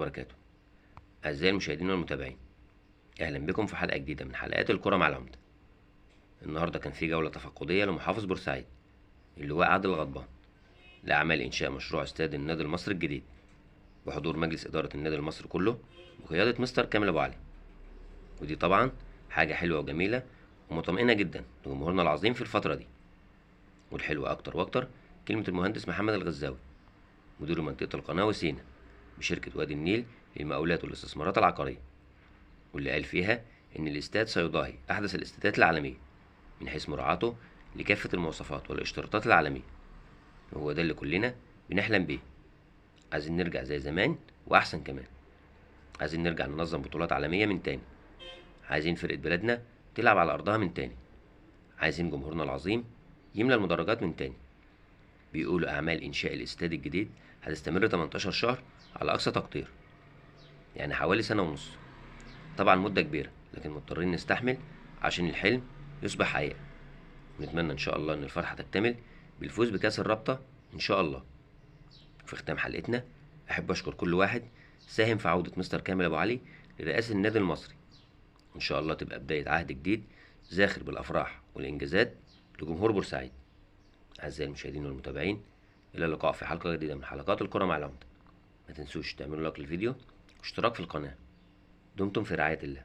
وبركاته. أعزائي المشاهدين والمتابعين، أهلا بكم في حلقة جديدة من حلقات الكرة مع العمدة. النهاردة كان في جولة تفقدية لمحافظ بورسعيد اللواء عادل الغضبان لأعمال إنشاء مشروع استاد النادي المصري الجديد، بحضور مجلس إدارة النادي المصري كله بقيادة مستر كامل أبو علي. ودي طبعا حاجة حلوة وجميلة ومطمئنة جدا لجمهورنا العظيم في الفترة دي. والحلو أكتر وأكتر كلمة المهندس محمد الغزاوي مدير منطقة القناة وسينا بشركة وادي النيل للمقاولات والاستثمارات العقارية، واللي قال فيها إن الاستاد سيضاهي أحدث الاستادات العالمية من حيث مراعاته لكافة المواصفات والاشتراطات العالمية، وهو ده اللي كلنا بنحلم بيه. عايزين نرجع زي زمان وأحسن كمان، عايزين نرجع ننظم بطولات عالمية من تاني، عايزين فرقة بلدنا تلعب على أرضها من تاني، عايزين جمهورنا العظيم يملى المدرجات من تاني. بيقولوا أعمال إنشاء الاستاد الجديد هتستمر 18 شهر على أقصى تقدير، يعني حوالي سنة ونص. طبعا مدة كبيرة، لكن مضطرين نستحمل عشان الحلم يصبح حقيقة. ونتمنى إن شاء الله إن الفرحة تكتمل بالفوز بكأس الرابطة إن شاء الله. في ختام حلقتنا أحب أشكر كل واحد ساهم في عودة مستر كامل أبو علي لرئاسة النادي المصري. إن شاء الله تبقى بداية عهد جديد زاخر بالأفراح والإنجازات لجمهور بورسعيد. أعزائي المشاهدين والمتابعين، إلى اللقاء في حلقة جديدة من حلقات الكرة مع العمدة. ما تنسوش تعملوا لايك للفيديو واشتراك في القناة. دمتم في رعاية الله.